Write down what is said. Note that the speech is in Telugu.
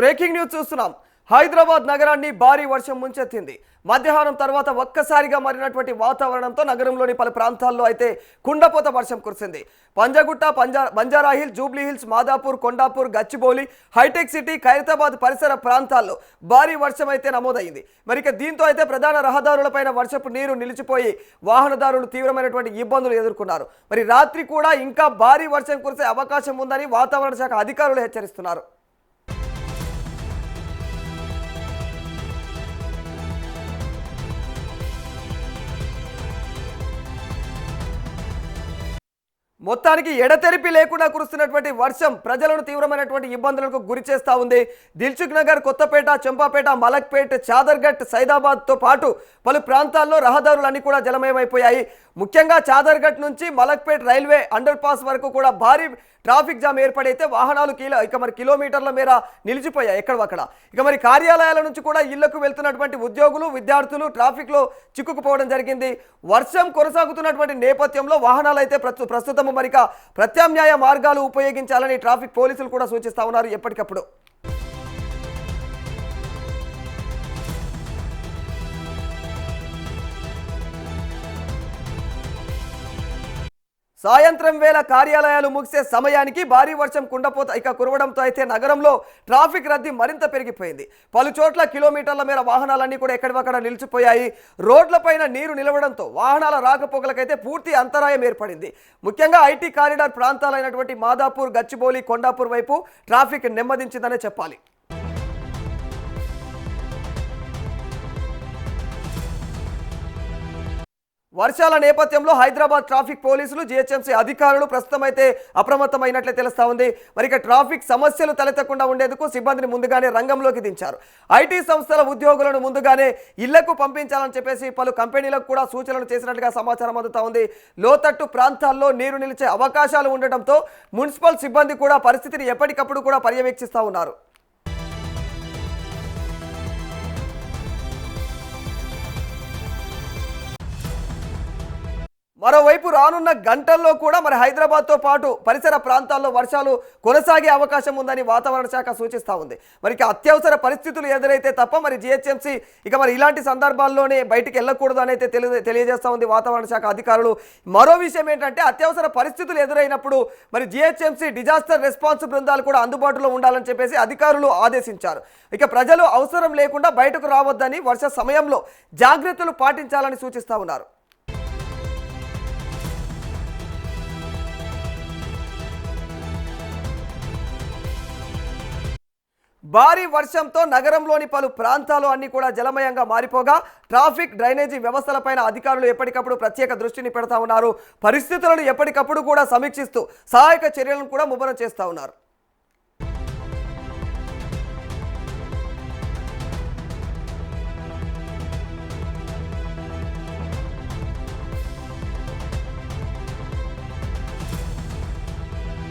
బ్రేకింగ్ న్యూస్ చూస్తున్నాం. హైదరాబాద్ నగరాన్ని భారీ వర్షం ముంచెత్తింది. మధ్యాహ్నం తర్వాత ఒక్కసారిగా మారినటువంటి వాతావరణంతో నగరంలోని పలు ప్రాంతాల్లో అయితే కుండపోత వర్షం కురిసింది. పంజగుట్ట, బంజారాహిల్, జూబ్లీ హిల్స్, మాదాపూర్, కొండాపూర్, గచ్చిబౌలి, హైటెక్ సిటీ, ఖైరతాబాద్ పరిసర ప్రాంతాల్లో భారీ వర్షం అయితే నమోదైంది. మరి దీంతో అయితే ప్రధాన రహదారులపైన వర్షపు నీరు నిలిచిపోయి వాహనదారులు తీవ్రమైనటువంటి ఇబ్బందులు ఎదుర్కొన్నారు. మరి రాత్రి కూడా ఇంకా భారీ వర్షం కురిసే అవకాశం ఉందని వాతావరణ శాఖ అధికారులు హెచ్చరిస్తున్నారు. మొత్తానికి ఎడతెరిపి లేకుండా కురుస్తున్నటువంటి వర్షం ప్రజలను తీవ్రమైనటువంటి ఇబ్బందులకు గురి చేస్తూ ఉంది. దిల్సుఖ్ నగర్, కొత్తపేట, చంపాపేట, మలక్పేట్, చాదర్ఘట్, సైదాబాద్తో పాటు పలు ప్రాంతాల్లో రహదారులన్నీ కూడా జలమయమైపోయాయి. ముఖ్యంగా చాదర్ఘట్ నుంచి మలక్పేట్ రైల్వే అండర్ పాస్ వరకు కూడా భారీ ట్రాఫిక్ జామ్ ఏర్పడైతే వాహనాలు కిలోమీటర్ల మేర నిలిచిపోయాయి ఎక్కడక్కడ. మరి కార్యాలయాల నుంచి కూడా ఇళ్లకు వెళ్తున్నటువంటి ఉద్యోగులు, విద్యార్థులు ట్రాఫిక్లో చిక్కుకుపోవడం జరిగింది. వర్షం కొనసాగుతున్నటువంటి నేపథ్యంలో వాహనాలు అయితే ప్రస్తుతం ప్రత్యామ్నాయ మార్గాలు ఉపయోగించాలని ట్రాఫిక్ పోలీసులు కూడా సూచిస్తా ఉన్నారు ఎప్పటికప్పుడు. సాయంత్రం వేళ కార్యాలయాలు ముగిసే సమయానికి భారీ వర్షం కుండపోత కురవడంతో అయితే నగరంలో ట్రాఫిక్ రద్దీ మరింత పెరిగిపోయింది. పలు చోట్ల కిలోమీటర్ల మేర వాహనాలన్నీ కూడా ఎక్కడివక్కడ నిలిచిపోయాయి. రోడ్లపైన నీరు నిలవడంతో వాహనాల రాకపోకలకైతే పూర్తి అంతరాయం ఏర్పడింది. ముఖ్యంగా ఐటీ కారిడార్ ప్రాంతాలైనటువంటి మాదాపూర్, గచ్చిబౌలి, కొండాపూర్ వైపు ట్రాఫిక్ నెమ్మదించిందనే చెప్పాలి. వర్షాల నేపథ్యంలో హైదరాబాద్ ట్రాఫిక్ పోలీసులు, జీహెచ్ఎంసీ అధికారులు ప్రస్తుతం అయితే అప్రమత్తమైనట్లే తెలుస్తా ఉంది. ట్రాఫిక్ సమస్యలు తలెత్తకుండా ఉండేందుకు సిబ్బందిని ముందుగానే రంగంలోకి దించారు. ఐటీ సంస్థల ఉద్యోగులను ముందుగానే ఇళ్లకు పంపించాలని చెప్పేసి పలు కంపెనీలకు కూడా సూచనలు చేసినట్లుగా సమాచారం అందుతా ఉంది. లోతట్టు ప్రాంతాల్లో నీరు నిలిచే అవకాశాలు ఉండటంతో మున్సిపల్ సిబ్బంది కూడా పరిస్థితిని ఎప్పటికప్పుడు కూడా పర్యవేక్షిస్తూ ఉన్నారు. మరోవైపు రానున్న గంటల్లో కూడా హైదరాబాద్తో పాటు పరిసర ప్రాంతాల్లో వర్షాలు కొనసాగే అవకాశం ఉందని వాతావరణ శాఖ సూచిస్తూ ఉంది. అత్యవసర పరిస్థితులు ఎదురైతే తప్ప జీహెచ్ఎంసీ ఇలాంటి సందర్భాల్లోనే బయటికి వెళ్ళకూడదు అని అయితే తెలియజేస్తూ ఉంది వాతావరణ శాఖ అధికారులు. మరో విషయం ఏంటంటే అత్యవసర పరిస్థితులు ఎదురైనప్పుడు జీహెచ్ఎంసీ డిజాస్టర్ రెస్పాన్స్ బృందాలు కూడా అందుబాటులో ఉండాలని చెప్పేసి అధికారులు ఆదేశించారు. ప్రజలు అవసరం లేకుండా బయటకు రావద్దని, వర్ష సమయంలో జాగ్రత్తలు పాటించాలని సూచిస్తూ ఉన్నారు. భారీ వర్షంతో నగరంలోని పలు ప్రాంతాలు అన్ని కూడా జలమయంగా మారిపోగా ట్రాఫిక్, డ్రైనేజీ వ్యవస్థలపైన అధికారులు ఎప్పటికప్పుడు ప్రత్యేక దృష్టిని పెడతా ఉన్నారు. పరిస్థితులను ఎప్పటికప్పుడు కూడా సమీక్షిస్తూ సహాయక చర్యలను కూడా ముమ్మరం చేస్తూ ఉన్నారు.